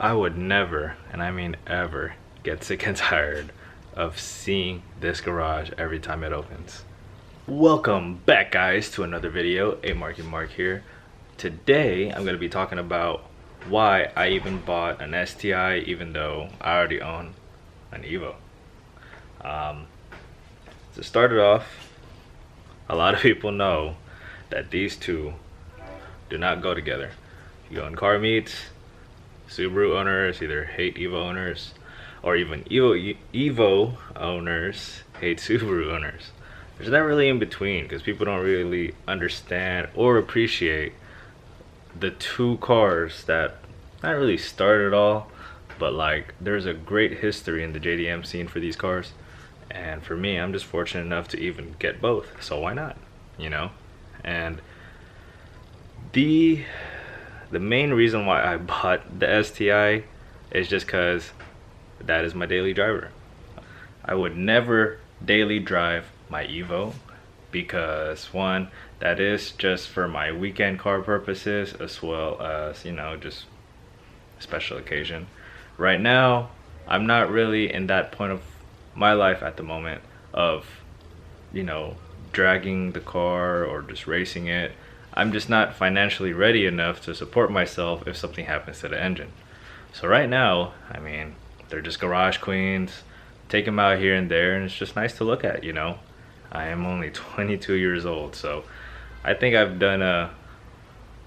I would never, and I mean ever, get sick and tired of seeing this garage every time it opens. Welcome back, guys, to another video. Mark here. Today I'm going to be talking about why I even bought an STI even though I already own an Evo. To start it off, a lot of people know that these two do not go together. You go in car meets, Subaru owners either hate Evo owners, or even Evo owners hate Subaru owners. There's not really in between because people don't really understand or appreciate the two cars that not really start at all, but like there's a great history in the JDM scene for these cars. And for me, I'm just fortunate enough to even get both, so why not, you know? And the main reason why I bought the STI is just because that is my daily driver. I would never daily drive my Evo because, one, that is just for my weekend car purposes as well as, you know, just special occasion. Right now, I'm not really in that point of my life at the moment of, you know, dragging the car or just racing it. I'm just not financially ready enough to support myself if something happens to the engine. So right now, I mean, they're just garage queens. Take them out here and there, and it's just nice to look at, you know. I am only 22 years old, so I think I've done a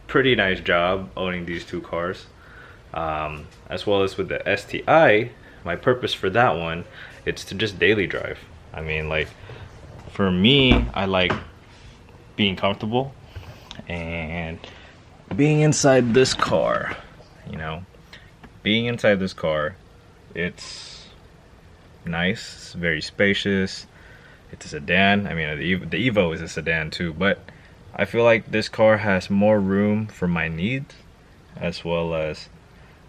pretty nice job owning these two cars. As well as with the STI, my purpose for that one, it's to just daily drive. I mean, like, for me, I like being comfortable and being inside this car, you know. Being inside this car, it's nice, it's very spacious. It's a sedan. I mean, the Evo is a sedan too, but I feel like this car has more room for my needs, as well as,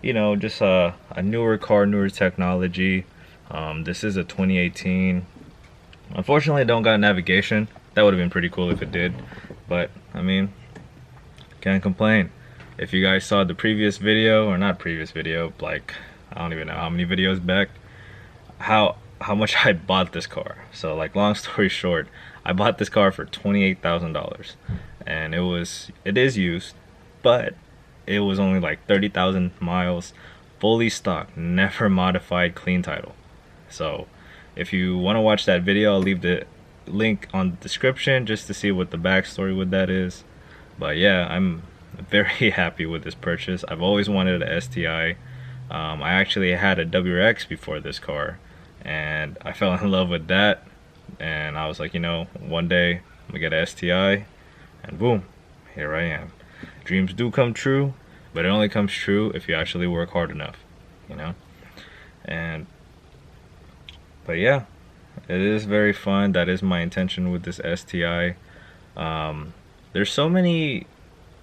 you know, just a newer car, newer technology. This is a 2018. Unfortunately, I don't got navigation. That would have been pretty cool if it did, but I mean, can't complain. If you guys saw the previous video, or not previous video, like I don't even know how many videos back, how much I bought this car. So, like, long story short, I bought this car for $28,000, and it is used, but it was only like 30,000 miles, fully stock, never modified, clean title. So if you want to watch that video, I'll leave the link on the description just to see what the backstory with that is. But yeah, I'm very happy with this purchase. I've always wanted a STI. I actually had a WRX before this car, and I fell in love with that, and I was like, you know, one day I'm gonna get a STI, and boom, here I am. Dreams do come true, but it only comes true if you actually work hard enough, you know. But yeah, it is very fun. That is my intention with this STI. There's so many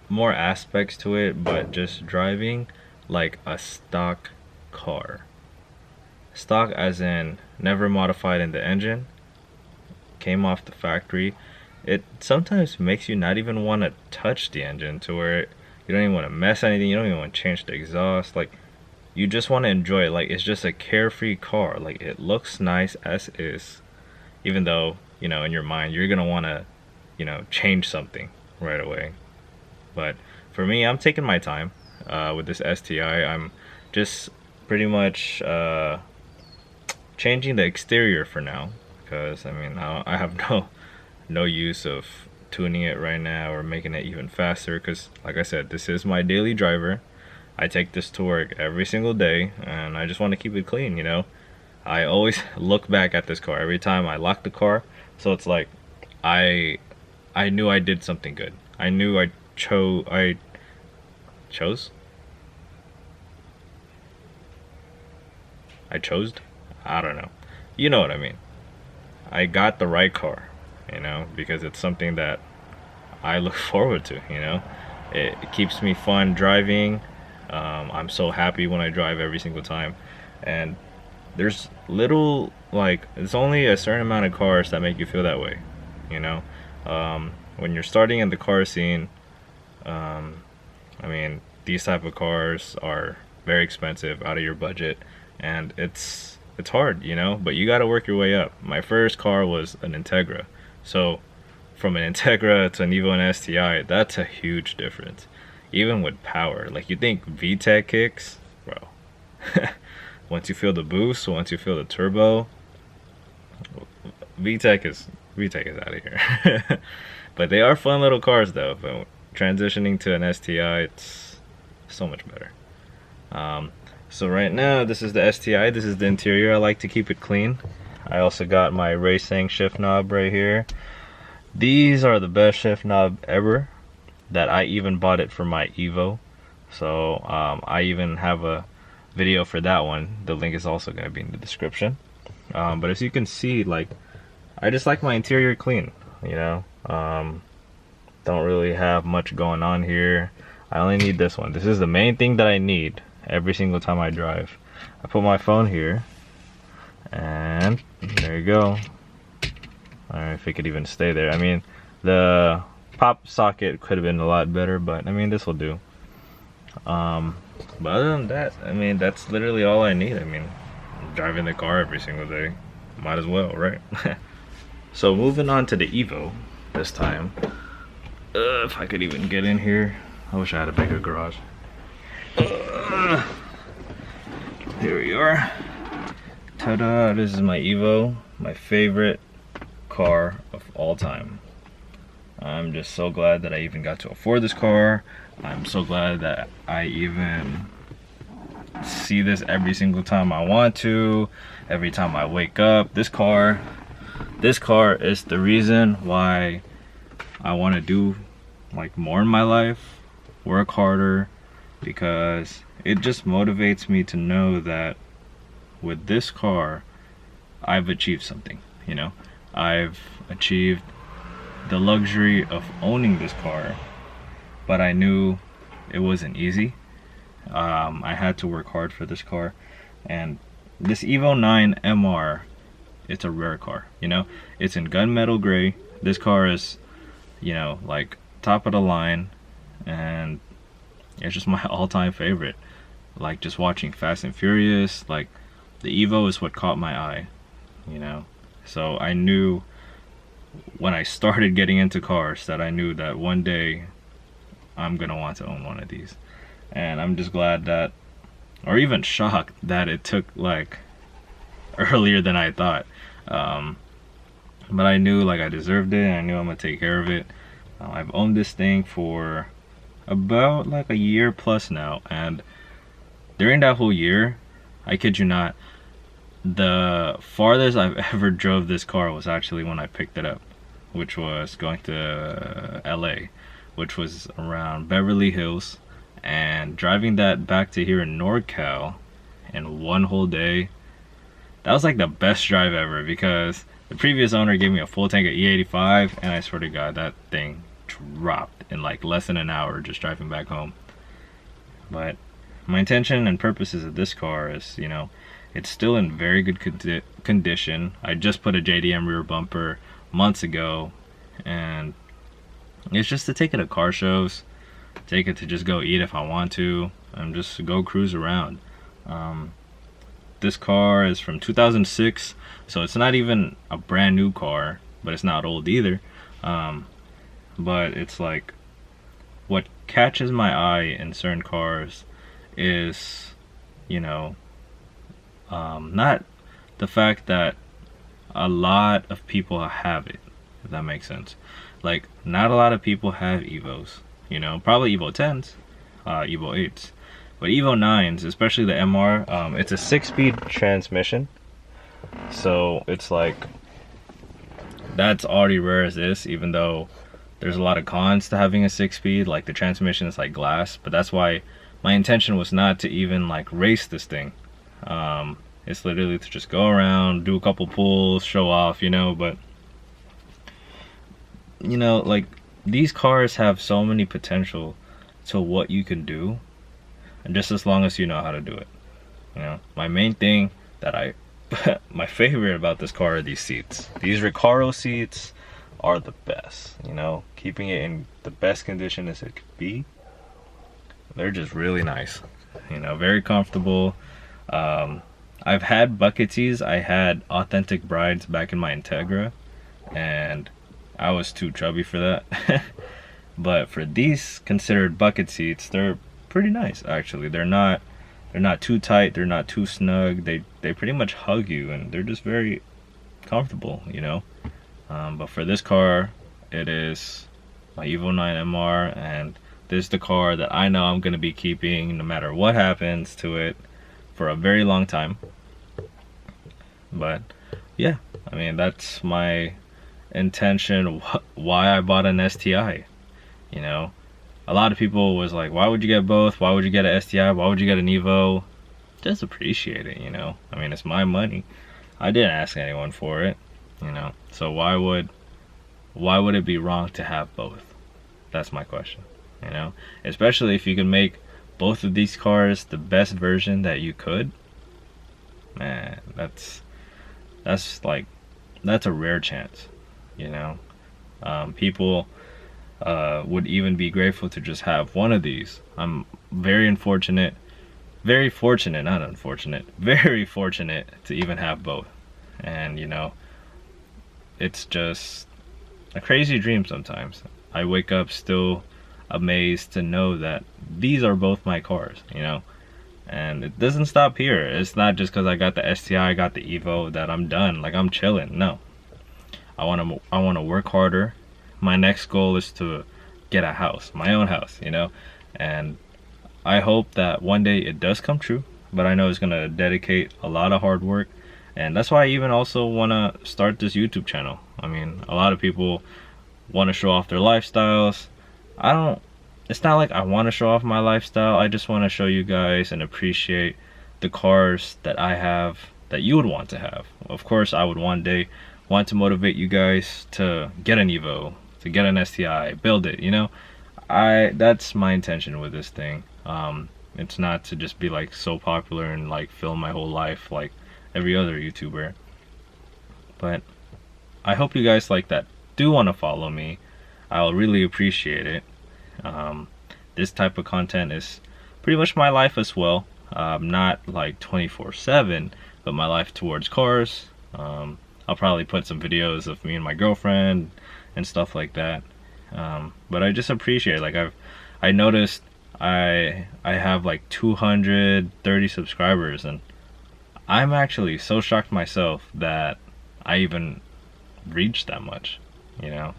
more aspects to it, but just driving like a stock car. Stock as in never modified in the engine, came off the factory. It sometimes makes you not even want to touch the engine, to where you don't even want to mess anything. You don't even want to change the exhaust. Like, you just want to enjoy it. Like, it's just a carefree car. Like, it looks nice as is, even though, you know, in your mind you're gonna want to, you know, change something right away. But for me, I'm taking my time with this STI. I'm just pretty much changing the exterior for now, because I mean, I have no use of tuning it right now or making it even faster, because like I said, this is my daily driver. I take this to work every single day, and I just want to keep it clean, you know. I always look back at this car every time I lock the car, so it's like I knew I did something good. I knew I chose I don't know, you know what I mean. I got the right car, you know, because it's something that I look forward to, you know. It keeps me fun driving. I'm so happy when I drive every single time. And there's little, like, it's only a certain amount of cars that make you feel that way, you know. When you're starting in the car scene, I mean, these type of cars are very expensive, out of your budget, and it's hard, you know, but you got to work your way up. My first car was an Integra, so from an Integra to an Evo and STI, that's a huge difference. Even with power, like you think VTEC kicks, bro. Once you feel the boost, once you feel the turbo, VTEC is out of here. But they are fun little cars though. But transitioning to an STI, it's so much better. So right now, this is the STI. This is the interior. I like to keep it clean. I also got my RaceSeng shift knob right here. These are the best shift knob ever. That I even bought it for my Evo. So I even have a video for that one. The link is also going to be in the description. But as you can see, like, I just like my interior clean, you know. Don't really have much going on here. I only need this one. This is the main thing that I need every single time I drive. I put my phone here, and there you go. I don't know if it could even stay there. I mean, the pop socket could have been a lot better, but I mean, this will do. But other than that, I mean, that's literally all I need. I mean, I'm driving the car every single day, might as well, right? So moving on to the Evo this time. If I could even get in here. I wish I had a bigger garage. Here we are. Ta-da! This is my Evo, my favorite car of all time. I'm just so glad that I even got to afford this car. I'm so glad that I even see this every single time I want to, every time I wake up. This car is the reason why I want to do like more in my life, work harder, because it just motivates me to know that with this car I've achieved something, you know. I've achieved the luxury of owning this car, but I knew it wasn't easy. I had to work hard for this car, and this Evo IX MR, it's a rare car, you know. It's in gunmetal gray. This car is, you know, like top of the line, and it's just my all-time favorite. Like just watching Fast and Furious, like the Evo is what caught my eye, you know. So I knew when I started getting into cars that I knew that one day I'm gonna want to own one of these. And I'm just glad that, or even shocked that it took like earlier than I thought. But I knew like I deserved it, and I knew I'm gonna take care of it. I've owned this thing for about like a year plus now, and during that whole year, I kid you not, the farthest I've ever drove this car was actually when I picked it up, which was going to LA, which was around Beverly Hills, and driving that back to here in NorCal in one whole day, that was like the best drive ever, because the previous owner gave me a full tank of E85, and I swear to God, that thing dropped in like less than an hour just driving back home. But my intention and purposes of this car is, you know, it's still in very good condition. I just put a JDM rear bumper months ago, and it's just to take it to car shows, take it to just go eat if I want to, and just go cruise around. This car is from 2006, so it's not even a brand new car, but it's not old either. But it's like, what catches my eye in certain cars is, you know, not the fact that a lot of people have it, if that makes sense. Like, not a lot of people have Evos, you know, probably Evo 10s, Evo 8s, but Evo 9s, especially the MR, it's a 6-speed transmission, so it's like, that's already rare as this, even though there's a lot of cons to having a 6-speed, like the transmission is like glass. But that's why my intention was not to even like race this thing. It's literally to just go around, do a couple pulls, show off, you know. But you know, like, these cars have so many potential to what you can do, and just as long as you know how to do it, you know. My main thing that my favorite about this car are these seats. These Recaro seats are the best, you know, keeping it in the best condition as it could be. They're just really nice. You know, very comfortable. I've had bucket seats. I had authentic brides back in my Integra, and I was too chubby for that. But for these considered bucket seats, they're pretty nice actually. They're not too tight, they're not too snug. They pretty much hug you, and they're just very comfortable, you know. But for this car, it is my EVO IX MR, and this is the car that I know I'm gonna be keeping no matter what happens to it for a very long time. But yeah, I mean, that's my intention, why I bought an STI. You know, a lot of people was like, why would you get both? Why would you get an STI? Why would you get an Evo? Just appreciate it, you know. I mean, it's my money. I didn't ask anyone for it, you know. So why would it be wrong to have both? That's my question, you know. Especially if you can make both of these cars the best version that you could. Man, that's a rare chance, you know. People would even be grateful to just have one of these. I'm very fortunate, not unfortunate, very fortunate to even have both. And you know, it's just a crazy dream sometimes. I wake up still amazed to know that these are both my cars, you know. And it doesn't stop here. It's not just because I got the STI, I got the Evo, that I'm done. Like, I'm chilling. No, I want to work harder. My next goal is to get a house, my own house, you know. And I hope that one day it does come true, but I know it's gonna dedicate a lot of hard work. And that's why I even also want to start this YouTube channel. I mean, a lot of people want to show off their lifestyles. It's not like I want to show off my lifestyle. I just want to show you guys and appreciate the cars that I have that you would want to have. Of course, I would one day want to motivate you guys to get an Evo, to get an STI, build it, you know. That's my intention with this thing. It's not to just be like so popular and like film my whole life like every other YouTuber. But I hope you guys like that. Do want to follow me. I'll really appreciate it. This type of content is pretty much my life as well. Not like 24/7, but my life towards cars. I'll probably put some videos of me and my girlfriend and stuff like that. But I just appreciate it. Like, I noticed I have like 230 subscribers, and I'm actually so shocked myself that I even reached that much, you know.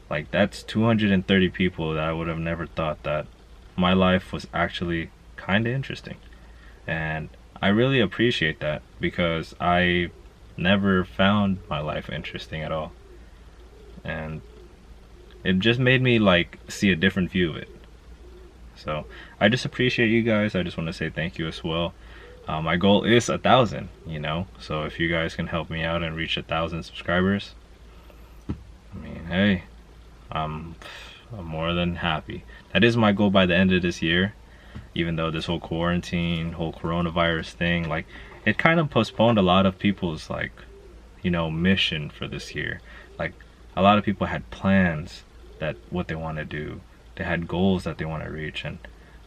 Like, that's 230 people that I would have never thought that my life was actually kind of interesting. And I really appreciate that, because I never found my life interesting at all. And it just made me like see a different view of it. So I just appreciate you guys. I just want to say thank you as well. My goal is 1,000, you know. So if you guys can help me out and reach 1,000 subscribers, I mean, hey, I'm more than happy. That is my goal by the end of this year. Even though this whole quarantine, whole coronavirus thing, like, it kind of postponed a lot of people's, like, you know, mission for this year. Like, a lot of people had plans that what they want to do. They had goals that they want to reach, and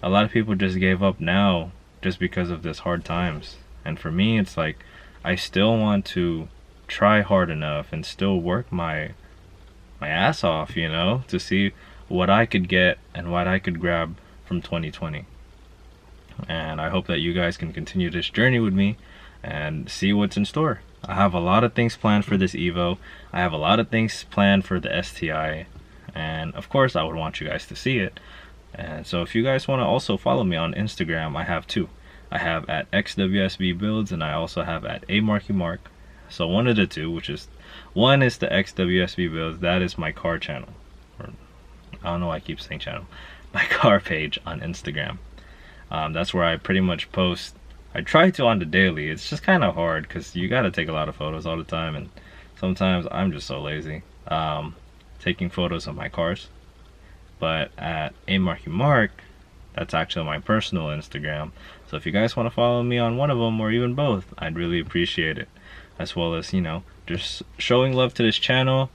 a lot of people just gave up now just because of this hard times. And for me, it's like, I still want to try hard enough and still work my ass off, you know, to see what I could get and what I could grab from 2020. And I hope that you guys can continue this journey with me and see what's in store. I have a lot of things planned for this Evo. I have a lot of things planned for the STI, and of course I would want you guys to see it. And so if you guys want to also follow me on Instagram, I have two. I have at XWSB Builds, and I also have at AMarkyMark. So one of the two, one is the XWSB Builds. That is my car channel, or I don't know why I keep saying channel, my car page on Instagram. That's where I pretty much post. I try to on the daily. It's just kind of hard because you got to take a lot of photos all the time, and sometimes I'm just so lazy taking photos of my cars. But at AMarkyMark, that's actually my personal Instagram. So if you guys want to follow me on one of them or even both, I'd really appreciate it. As well as, you know, just showing love to this channel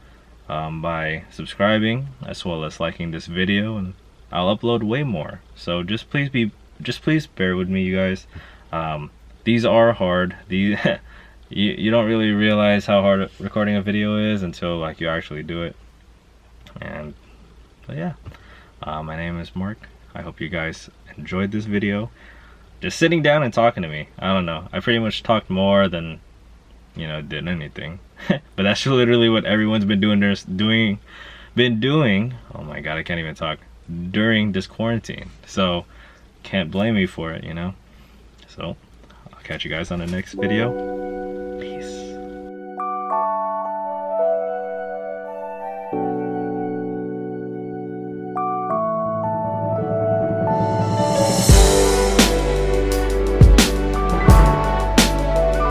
by subscribing, as well as liking this video, and I'll upload way more. So just please be just please bear with me, you guys. These are hard. These you don't really realize how hard recording a video is until like you actually do it. And but yeah, my name is Mark. I hope you guys enjoyed this video. Just sitting down and talking to me. I don't know. I pretty much talked more than, you know, did anything. But that's literally what everyone's been doing. Oh my god, I can't even talk. During this quarantine. So can't blame me for it, you know. So I'll catch you guys on the next video.